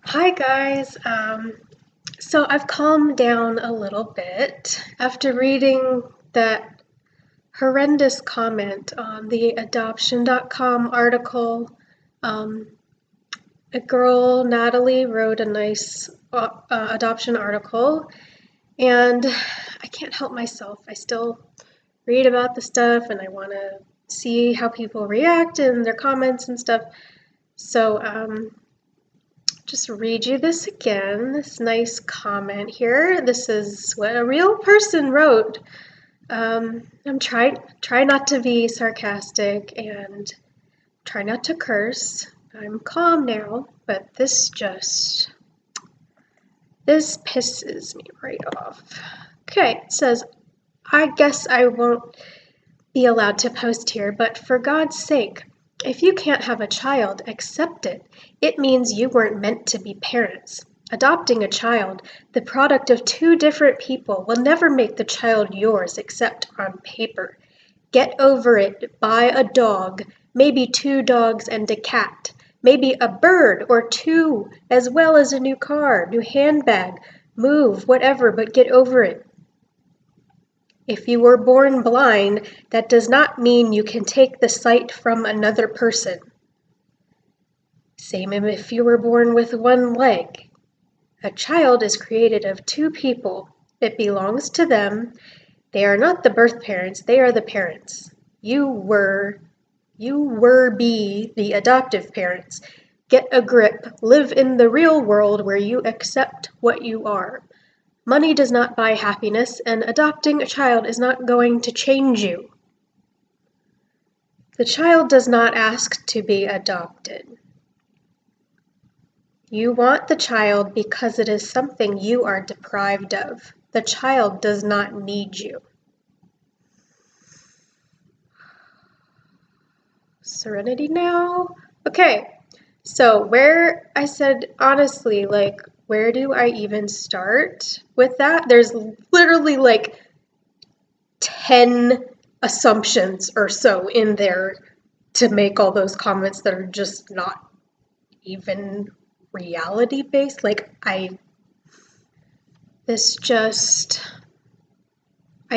Hi guys. So I've calmed down a little bit after reading that horrendous comment on the adoption.com article. Um, a girl, Natalie, wrote a nice adoption article, and I can't help myself. I still read about the stuff and I want to see how people react and their comments and stuff. So, just read you this again, this nice comment here. This is what a real person wrote. I'm try not to be sarcastic and try not to curse. I'm calm now, but this pisses me right off. Okay, it says, I guess I won't be allowed to post here, but for God's sake, if you can't have a child, accept it. It means you weren't meant to be parents. Adopting a child, the product of two different people, will never make the child yours except on paper. Get over it. Buy a dog, maybe two dogs and a cat, maybe a bird or two, as well as a new car, new handbag, move, whatever, but get over it. If you were born blind, that does not mean you can take the sight from another person. Same if you were born with one leg. A child is created of two people. It belongs to them. They are not the birth parents, they are the parents. You were the adoptive parents. Get a grip. Live in the real world where you accept what you are. Money does not buy happiness, and adopting a child is not going to change you. The child does not ask to be adopted. You want the child because it is something you are deprived of. The child does not need you. Serenity now. Okay, so where I said honestly, where do I even start with that? There's literally 10 assumptions or so in there to make all those comments that are just not even reality based. I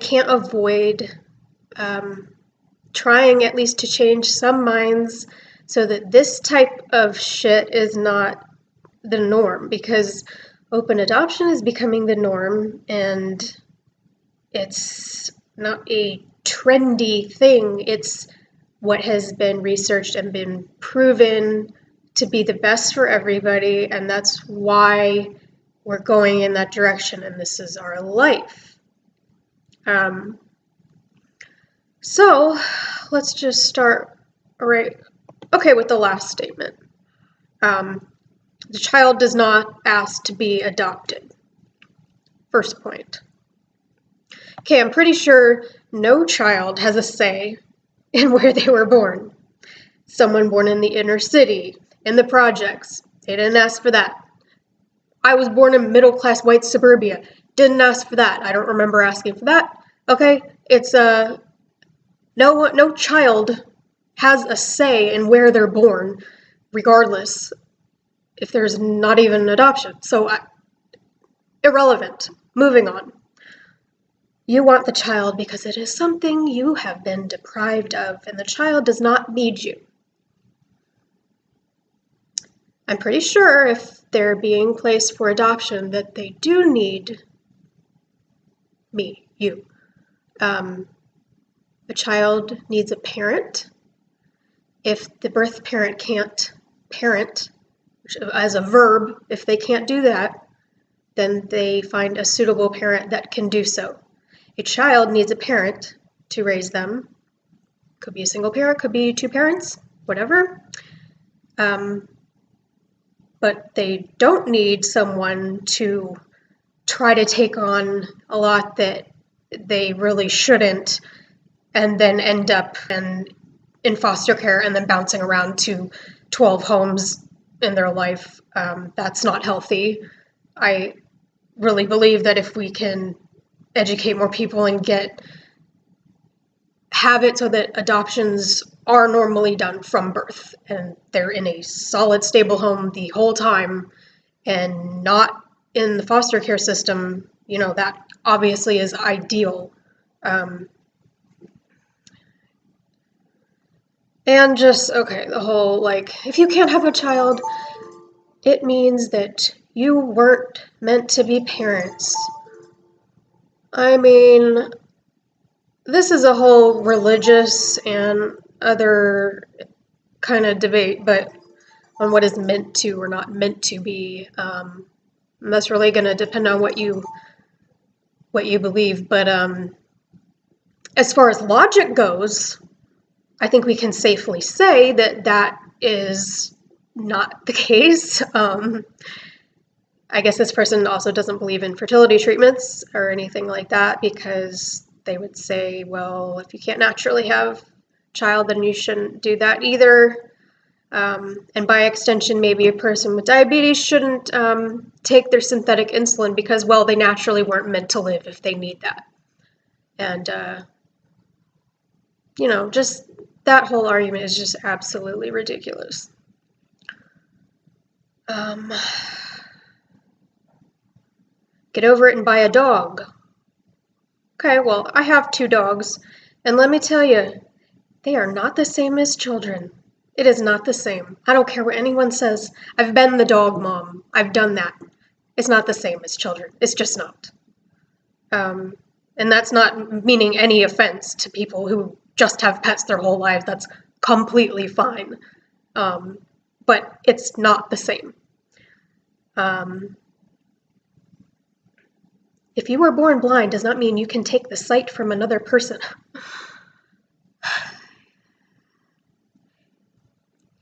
can't avoid trying at least to change some minds so that this type of shit is not the norm, because open adoption is becoming the norm and it's not a trendy thing. It's what has been researched and been proven to be the best for everybody, and that's why we're going in that direction, and this is our life. So let's just start with the last statement. The child does not ask to be adopted. First point. Okay, I'm pretty sure no child has a say in where they were born. Someone born in the inner city, in the projects, they didn't ask for that. I was born in middle-class white suburbia, didn't ask for that. I don't remember asking for that. Okay, it's no child has a say in where they're born, regardless if there's not even adoption. So irrelevant. Moving on. You want the child because it is something you have been deprived of, and the child does not need you. I'm pretty sure if they're being placed for adoption that they do need me, you. A child needs a parent. If the birth parent can't parent, as a verb, if they can't do that, then they find a suitable parent that can do so. A child needs a parent to raise them. Could be a single parent, could be two parents, whatever. But they don't need someone to try to take on a lot that they really shouldn't, and then end up in foster care and then bouncing around to 12 homes in their life. That's not healthy. I really believe that if we can educate more people and have it so that adoptions are normally done from birth and they're in a solid, stable home the whole time, and not in the foster care system, that obviously is ideal. And just, okay, the whole, like, if you can't have a child, it means that you weren't meant to be parents. I mean, this is a whole religious and other kind of debate, but on what is meant to or not meant to be. And that's really going to depend on what you believe. But as far as logic goes, I think we can safely say that that is not the case. I guess this person also doesn't believe in fertility treatments or anything like that, because they would say, well, if you can't naturally have a child, then you shouldn't do that either. And by extension, maybe a person with diabetes shouldn't take their synthetic insulin because, well, they naturally weren't meant to live if they need that. And, just that whole argument is just absolutely ridiculous. Get over it and buy a dog. Okay, well, I have 2 dogs, and let me tell you, they are not the same as children. It is not the same. I don't care what anyone says. I've been the dog mom. I've done that. It's not the same as children. It's just not. And that's not meaning any offense to people who just have pets their whole lives. That's completely fine. But it's not the same. If you were born blind does not mean you can take the sight from another person.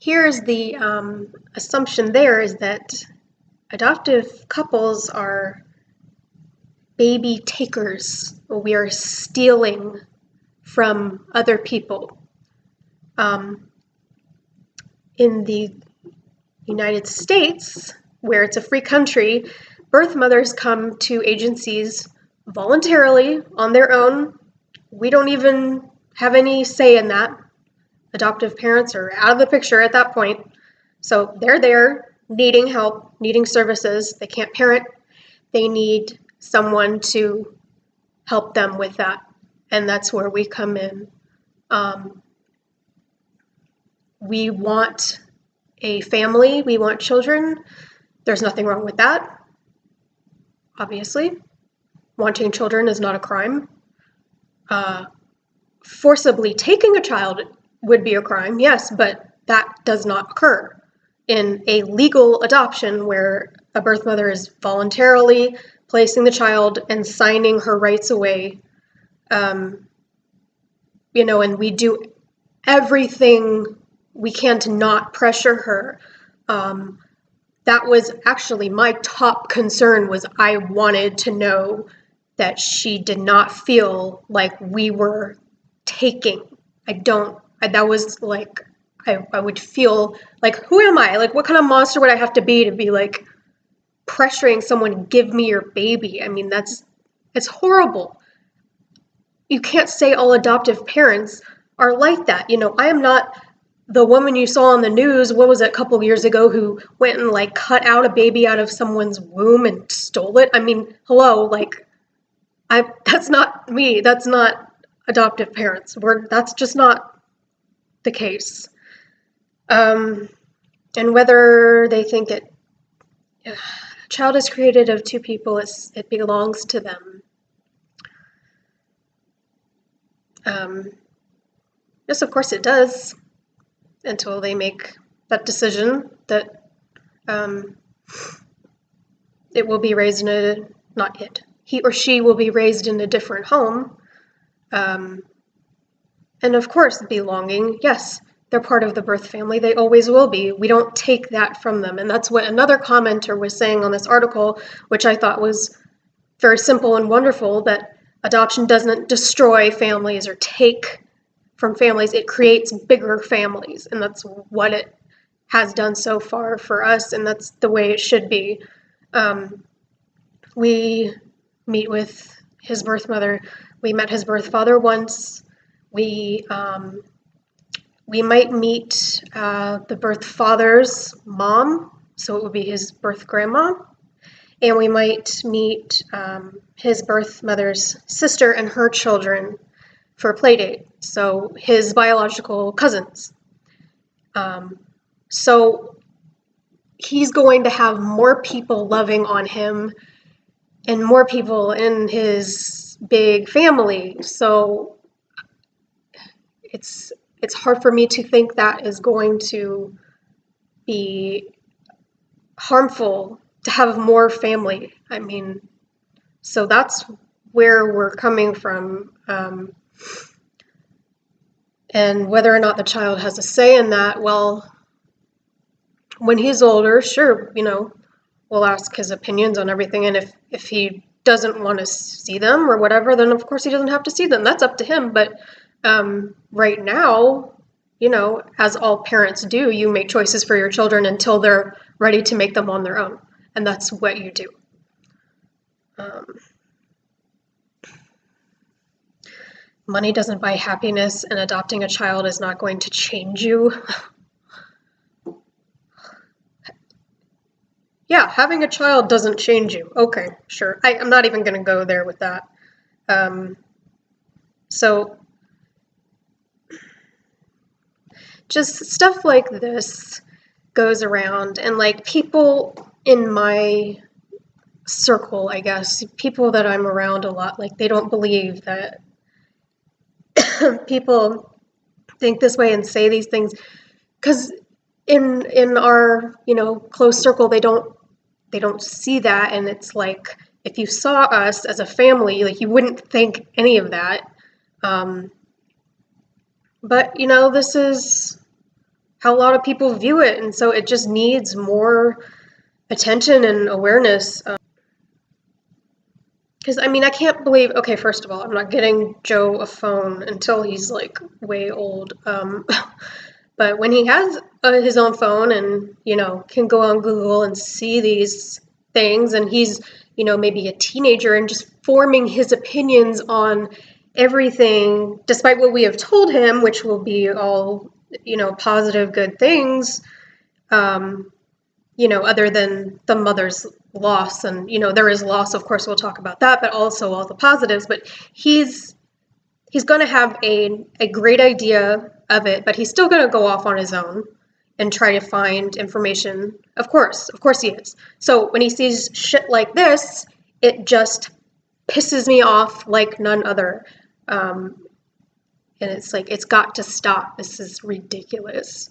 Here's the assumption there is that adoptive couples are baby takers. We are stealing from other people. In the United States, where it's a free country, birth mothers come to agencies voluntarily on their own. We don't even have any say in that. Adoptive parents are out of the picture at that point. So they're there needing help, needing services. They can't parent. They need someone to help them with that. And that's where we come in. We want a family. We want children. There's nothing wrong with that, obviously. Wanting children is not a crime. Forcibly taking a child would be a crime, yes, but that does not occur in a legal adoption where a birth mother is voluntarily placing the child and signing her rights away. And we do everything we can to not pressure her. That was actually my top concern, was I wanted to know that she did not feel like we were taking. That was like, I would feel like, who am I? Like, what kind of monster would I have to be like pressuring someone to give me your baby? I mean, it's horrible. You can't say all adoptive parents are like that. I am not the woman you saw on the news, what was it, a couple years ago, who went and like cut out a baby out of someone's womb and stole it. I mean, hello, like, that's not me. That's not adoptive parents. That's just not the case. And whether they think a child is created of 2 people, it belongs to them. Yes, of course it does, until they make that decision that it will be raised in he or she will be raised in a different home. And of course, belonging, yes, they're part of the birth family. They always will be. We don't take that from them. And that's what another commenter was saying on this article, which I thought was very simple and wonderful, that adoption doesn't destroy families or take from families. It creates bigger families. And that's what it has done so far for us. And that's the way it should be. We meet with his birth mother. We met his birth father once. We might meet the birth father's mom So it would be his birth grandma. And we might meet his birth mother's sister and her children for a play date. So his biological cousins. So he's going to have more people loving on him and more people in his big family. So it's hard for me to think that is going to be harmful to have more family. I mean, so that's where we're coming from. And whether or not the child has a say in that, well, when he's older, sure, we'll ask his opinions on everything. And if he doesn't want to see them or whatever, then of course he doesn't have to see them. That's up to him. But right now, as all parents do, you make choices for your children until they're ready to make them on their own. And that's what you do. Money doesn't buy happiness, and adopting a child is not going to change you. Yeah, having a child doesn't change you. Okay, sure. I'm not even going to go there with that. So just stuff like this goes around, and like people in my circle, I guess, people that I'm around a lot, like they don't believe that people think this way and say these things, because in our close circle they don't see that, and it's like if you saw us as a family, like you wouldn't think any of that. But this is how a lot of people view it, and so it just needs more attention and awareness. Because I can't believe. Okay, first of all, I'm not getting Joe a phone until he's like way old. But when he has his own phone and can go on Google and see these things, and he's maybe a teenager and just forming his opinions on everything, despite what we have told him, which will be all positive, good things. Other than the mother's loss, and there is loss, of course, we'll talk about that, but also all the positives. But he's going to have a great idea of it, but he's still going to go off on his own and try to find information. Of course he is. So when he sees shit like this, it just pisses me off like none other. And it's like, it's got to stop. This is ridiculous.